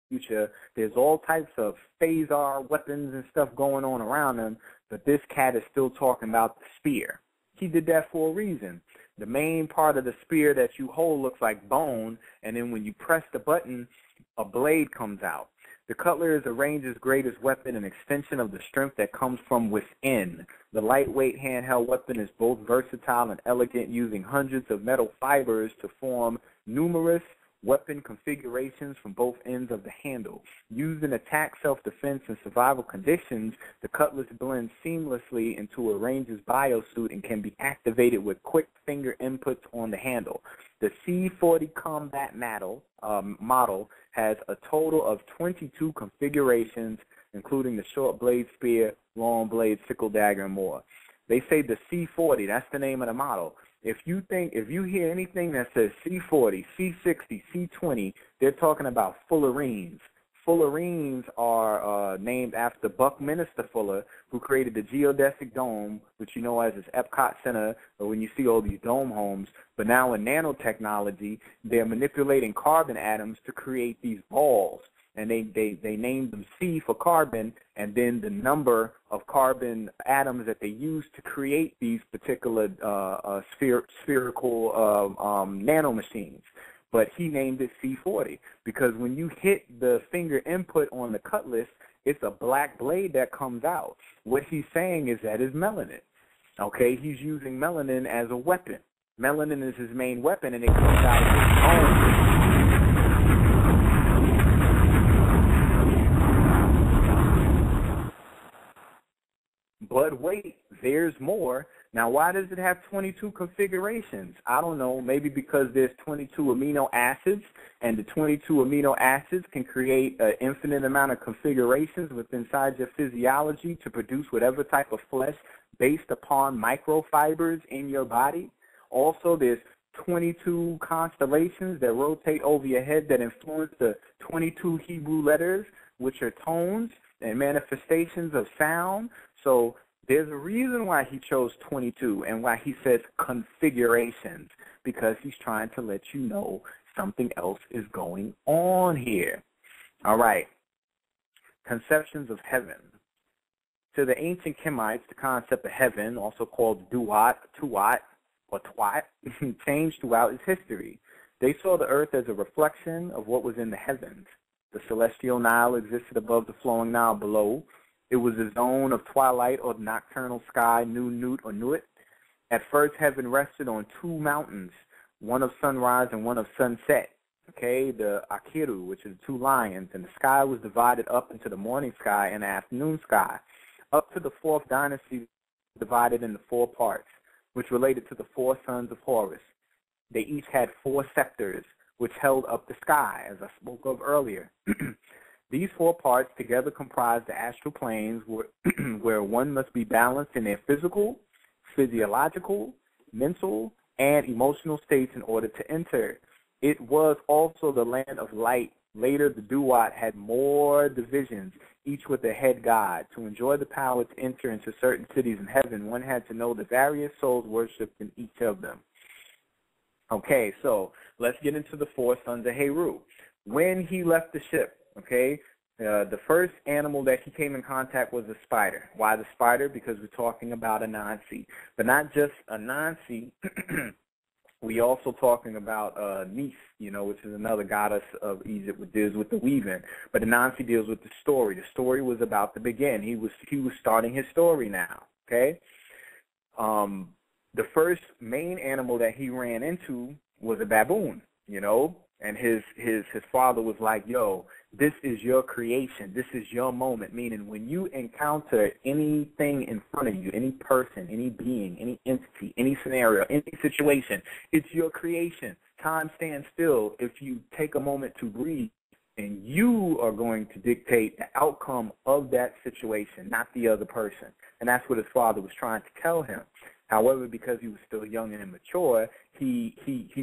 future. There's all types of phaser weapons and stuff going on around him, but this cat is still talking about the spear. He did that for a reason. The main part of the spear that you hold looks like bone, and then when you press the button, a blade comes out. The cutler is a ranger's greatest weapon, an extension of the strength that comes from within. The lightweight handheld weapon is both versatile and elegant, using hundreds of metal fibers to form numerous weapon configurations from both ends of the handle. Used in attack, self-defense, and survival conditions, the cutlass blends seamlessly into a ranger's biosuit and can be activated with quick finger inputs on the handle. The C40 combat model has a total of 22 configurations, including the short blade spear, long blade, sickle dagger, and more. They say the C40, that's the name of the model. If you hear anything that says C40, C60, C20, they're talking about fullerenes. Fullerenes are named after Buckminster Fuller, who created the geodesic dome, which you know as his Epcot Center, or when you see all these dome homes. But now in nanotechnology, they're manipulating carbon atoms to create these balls. And they named them C for carbon, and then the number of carbon atoms that they use to create these particular spherical nanomachines. But he named it C40 because when you hit the finger input on the cutlass, it's a black blade that comes out. What he's saying is that is melanin. Okay, he's using melanin as a weapon. Melanin is his main weapon, and it comes out of his own. But wait, there's more. Now, why does it have 22 configurations? I don't know. Maybe because there's 22 amino acids, and the 22 amino acids can create an infinite amount of configurations within inside your physiology to produce whatever type of flesh based upon microfibers in your body. Also, there's 22 constellations that rotate over your head that influence the 22 Hebrew letters, which are tones and manifestations of sound. So there's a reason why he chose 22 and why he says configurations, because he's trying to let you know something else is going on here. All right. Conceptions of heaven. To the ancient Kemites, the concept of heaven, also called duat, tuat, or twat, changed throughout its history. They saw the earth as a reflection of what was in the heavens. The celestial Nile existed above the flowing Nile below. It was a zone of twilight or nocturnal sky, Nut or Nuit. At first, heaven rested on two mountains, one of sunrise and one of sunset. Okay, the Akiru, which is two lions, and the sky was divided up into the morning sky and the afternoon sky. Up to the fourth dynasty, divided into four parts, which related to the four sons of Horus. They each had four scepters, which held up the sky, as I spoke of earlier. These four parts together comprise the astral planes, where one must be balanced in their physical, physiological, mental, and emotional states in order to enter. It was also the land of light. Later, the Duat had more divisions, each with a head god. To enjoy the power to enter into certain cities in heaven, one had to know the various souls worshipped in each of them. Okay, so let's get into the four sons of Heru. When he left the ship, okay, the first animal that he came in contact was a spider. Why the spider? Because we're talking about Anansi. But not just Anansi, we also talking about Neith, which is another goddess of Egypt, which deals with the weaving. But Anansi deals with the story. The story was about to begin. He was starting his story now, okay? The first main animal that he ran into was a baboon, and his father was like, yo, this is your creation. This is your moment, meaning when you encounter anything in front of you, any person, any being, any entity, any scenario, any situation, it's your creation. Time stands still if you take a moment to breathe, and you are going to dictate the outcome of that situation, not the other person. And that's what his father was trying to tell him. However, because he was still young and immature, he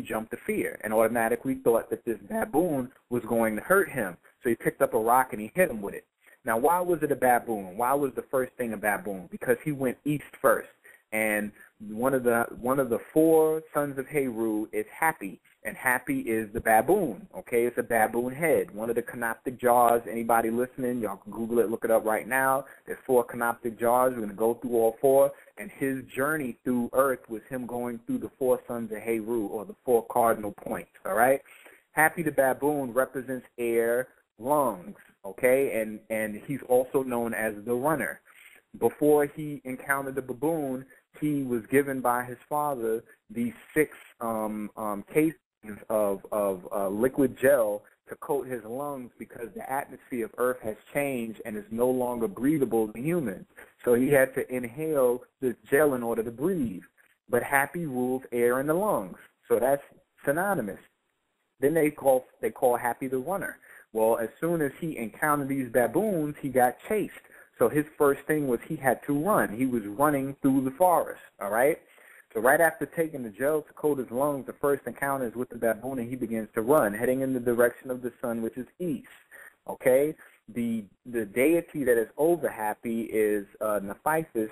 jumped to fear and automatically thought that this baboon was going to hurt him. So he picked up a rock and he hit him with it. Now, why was it a baboon? Why was the first thing a baboon? Because he went east first. And one of the four sons of Heru is Happy. and Happy is the baboon, okay? It's a baboon head, one of the canoptic jars. Anybody listening, y'all can Google it, look it up right now. There's 4 canoptic jars. We're going to go through all 4, and his journey through Earth was him going through the 4 sons of Heru, or the 4 cardinal points, all right? Happy the baboon represents air, lungs, okay? And he's also known as the runner. Before he encountered the baboon, he was given by his father these 6 cases of liquid gel to coat his lungs, because the atmosphere of Earth has changed and is no longer breathable to humans. So he had to inhale this gel in order to breathe. But Happy rules air in the lungs, so that's synonymous. Then they call Happy the runner. Well, as soon as he encountered these baboons, he got chased. So his first thing was he had to run. He was running through the forest, all right? So right after taking the gel to coat his lungs, the first encounter is with the baboon, and he begins to run, heading in the direction of the sun, which is east, okay? The deity that is over Happy is Nephisis,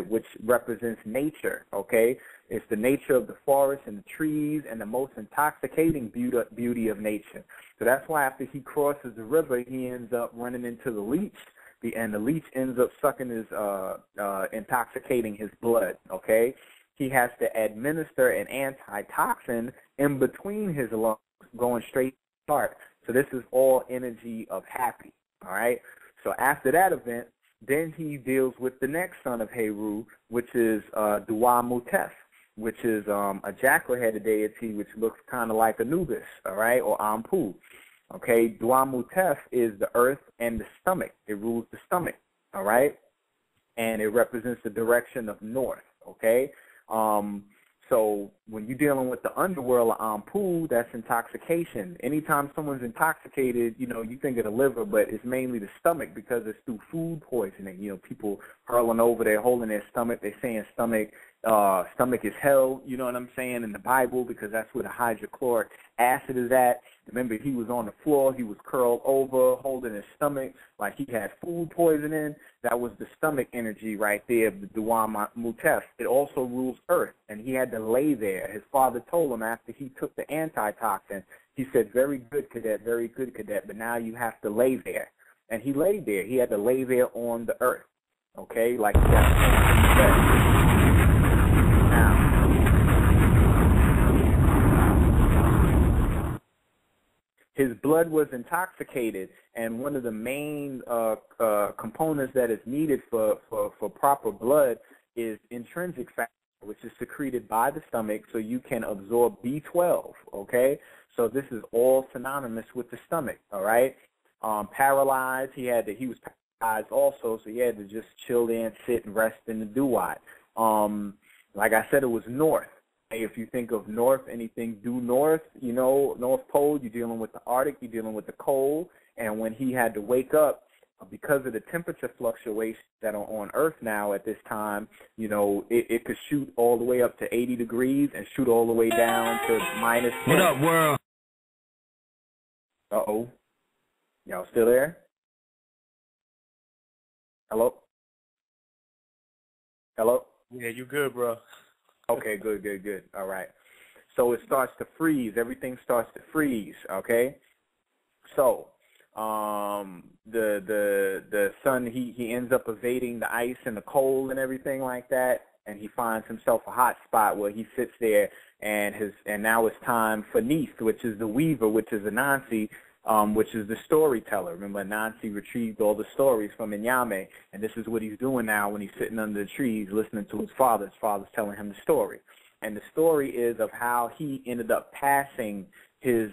which represents nature, okay? It's the nature of the forest and the trees and the most intoxicating beauty of nature. So that's why after he crosses the river, he ends up running into the leech, and the leech ends up sucking his, intoxicating his blood, okay? He has to administer an antitoxin in between his lungs, going straight to the heart. So this is all energy of Happy, all right? So after that event, then he deals with the next son of Heru, which is Dua Mutef, which is a jackal-headed deity, which looks kind of like Anubis, all right, or Ampu. Okay, Dua Mutef is the earth and the stomach. It rules the stomach, all right? And it represents the direction of north, okay? So when you're dealing with the underworld of Ampu, that's intoxication. Anytime someone's intoxicated, you know, you think of the liver, but it's mainly the stomach, because it's through food poisoning. You know, people hurling over there, holding their stomach. They're saying stomach is hell, you know what I'm saying, in the Bible, because that's where the hydrochloric acid is at. Remember, he was on the floor, he was curled over, holding his stomach like he had food poisoning. That was the stomach energy right there, the Dua Mutef. It also rules earth, and he had to lay there. His father told him after he took the antitoxin, he said, very good, cadet, but now you have to lay there. And he laid there. He had to lay there on the earth, okay, like he got his blood was intoxicated, and one of the main components that is needed for proper blood is intrinsic factor, which is secreted by the stomach so you can absorb B12, okay? So this is all synonymous with the stomach, all right? Paralyzed, he was paralyzed also, so he had to just chill there and sit and rest in the duat. Like I said, it was north. If you think of north, anything due north, you know, North Pole, you're dealing with the Arctic, you're dealing with the cold. And when he had to wake up, because of the temperature fluctuations that are on Earth now at this time, you know, it could shoot all the way up to 80 degrees and shoot all the way down to minus 10. What up, world? Uh-oh. Y'all still there? Hello? Hello? Yeah, you good, bro. Okay, good. All right. So it starts to freeze. Everything starts to freeze, okay? So the sun, he ends up evading the ice and the cold and everything like that, and he finds himself a hot spot where he sits there, and now it's time for Neith, which is the weaver, which is Anansi, which is the storyteller. Remember, Anansi retrieved all the stories from Inyame, and this is what he's doing now when he's sitting under the trees listening to his father. His father's telling him the story. And the story is of how he ended up passing his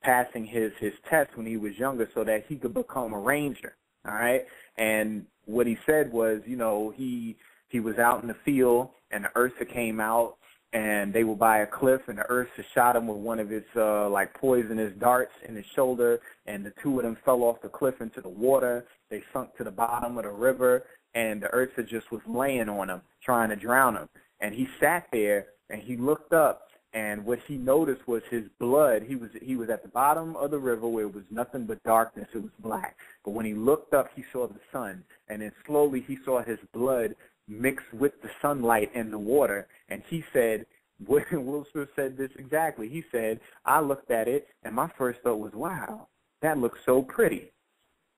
test when he was younger so that he could become a ranger, all right? And what he said was, you know, he was out in the field, and the Ursa came out, and they were by a cliff, and the Ursa shot him with one of his, like, poisonous darts in his shoulder, and the two of them fell off the cliff into the water. They sunk to the bottom of the river, and the Ursa just was laying on him, trying to drown him. And he sat there, and he looked up, and what he noticed was his blood. He was at the bottom of the river where it was nothing but darkness. It was black. But when he looked up, he saw the sun, and then slowly he saw his blood mixed with the sunlight and the water, and he said, Will Smith said this exactly. He said, I looked at it, and my first thought was, wow, that looks so pretty.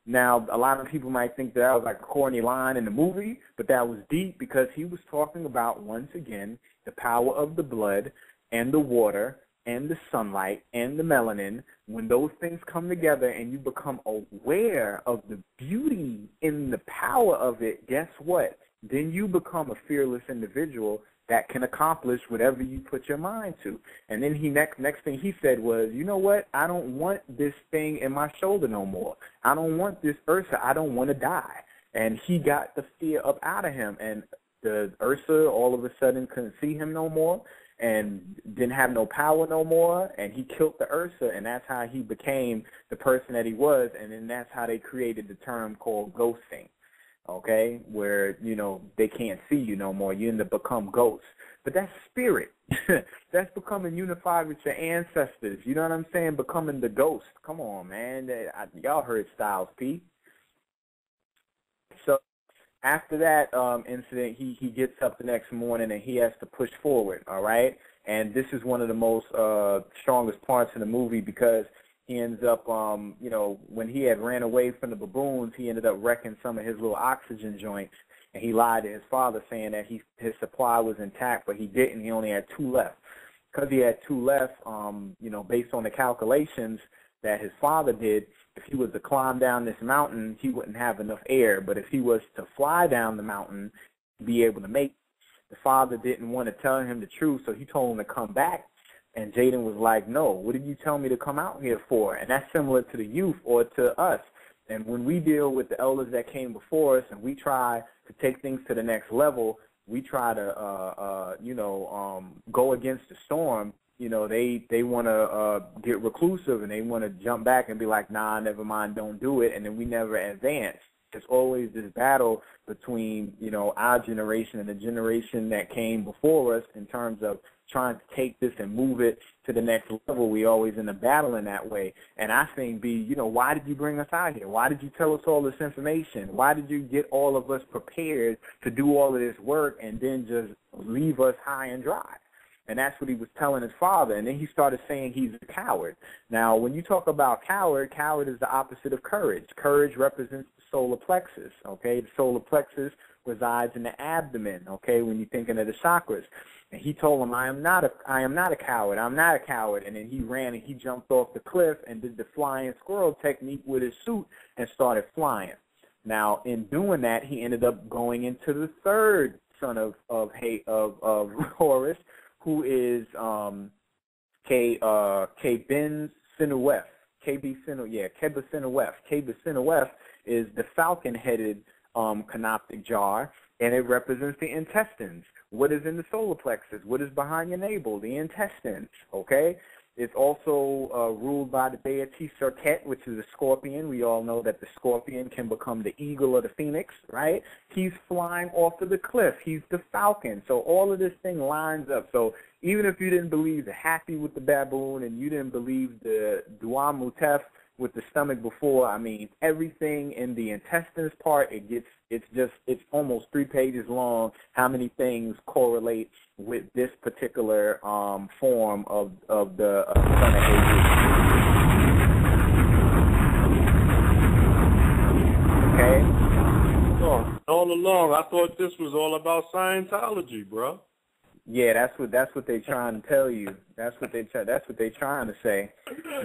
Now, a lot of people might think that was like a corny line in the movie, but that was deep because he was talking about, once again, the power of the blood and the water and the sunlight and the melanin. When those things come together and you become aware of the beauty in the power of it, guess what? Then you become a fearless individual that can accomplish whatever you put your mind to. And then next thing he said was, you know what? I don't want this thing in my shoulder no more. I don't want this Ursa. I don't want to die. And he got the fear up out of him. And the Ursa all of a sudden couldn't see him no more and didn't have no power no more. And he killed the Ursa, and that's how he became the person that he was. And then that's how they created the term called ghosting. Okay, where, you know, they can't see you no more. You end up become ghosts. But that's spirit. That's becoming unified with your ancestors. You know what I'm saying? Becoming the ghost. Come on, man. Y'all heard Styles P. So after that incident, he gets up the next morning and he has to push forward, all right? And this is one of the most strongest parts in the movie because he ends up, you know, when he had ran away from the baboons, he ended up wrecking some of his little oxygen joints, and he lied to his father saying that his supply was intact, but he didn't. He only had 2 left. Because he had 2 left, you know, based on the calculations that his father did, if he was to climb down this mountain, he wouldn't have enough air. But if he was to fly down the mountain, be able to make it. The father didn't want to tell him the truth, so he told him to come back. And Jaden was like, no, what did you tell me to come out here for? And that's similar to the youth or to us. And when we deal with the elders that came before us and we try to take things to the next level, we try to, you know, go against the storm. You know, they want to get reclusive and they want to jump back and be like, nah, never mind, don't do it. And then we never advance. There's always this battle between, you know, our generation and the generation that came before us in terms of trying to take this and move it to the next level. We always in a battle in that way. And I think, B, you know, why did you bring us out here? Why did you tell us all this information? Why did you get all of us prepared to do all of this work and then just leave us high and dry? And that's what he was telling his father. And then he started saying he's a coward. Now, when you talk about coward, coward is the opposite of courage. Courage represents the solar plexus, okay? The solar plexus resides in the abdomen, okay, when you're thinking of the chakras. And he told him, I am not a coward. I'm not a coward. And then he ran and he jumped off the cliff and did the flying squirrel technique with his suit and started flying. Now, in doing that, he ended up going into the third son of Horus, who is Keben Sinuef. Keba Sinuef. Keba Sinuef is the falcon-headed canoptic jar, and it represents the intestines. What is in the solar plexus? What is behind your navel? The intestines, okay? It's also ruled by the deity Serket, which is a scorpion. We all know that the scorpion can become the eagle or the phoenix, right? He's flying off of the cliff. He's the falcon. So all of this thing lines up. So even if you didn't believe the happy with the baboon and you didn't believe the Dua Mutef with the stomach before, I mean, everything in the intestines part, it's almost 3 pages long, how many things correlate with this particular form of the son of Haiti. Okay? Oh, all along, I thought this was all about Scientology, bro. Yeah, that's what they're trying to tell you. That's what they're trying to say.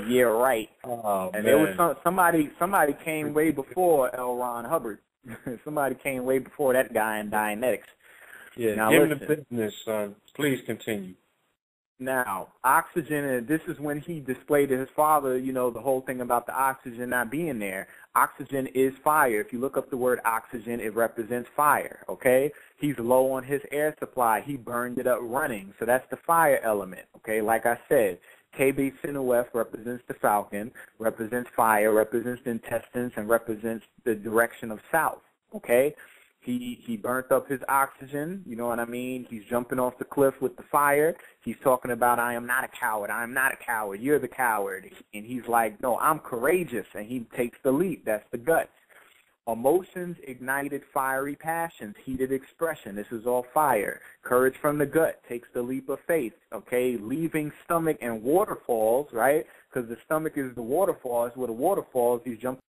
Yeah, right. Oh, and man. there was somebody came way before L. Ron Hubbard. Somebody came way before that guy in Dianetics. Yeah, now, give him the business, son. Please continue. Now, oxygen, and this is when he displayed to his father, you know, the whole thing about the oxygen not being there. Oxygen is fire. If you look up the word oxygen, it represents fire, okay? He's low on his air supply. He burned it up running. So that's the fire element, okay? Like I said, KB Sinuef represents the falcon, represents fire, represents the intestines, and represents the direction of south, okay? He burnt up his oxygen, you know what I mean? He's jumping off the cliff with the fire. He's talking about, I am not a coward. I am not a coward. You're the coward. And he's like, no, I'm courageous. And he takes the leap. That's the guts. Emotions ignited fiery passions, heated expression. This is all fire. Courage from the gut takes the leap of faith, okay? Leaving stomach and waterfalls, right? Because the stomach is the waterfall. It's where the waterfalls, these jump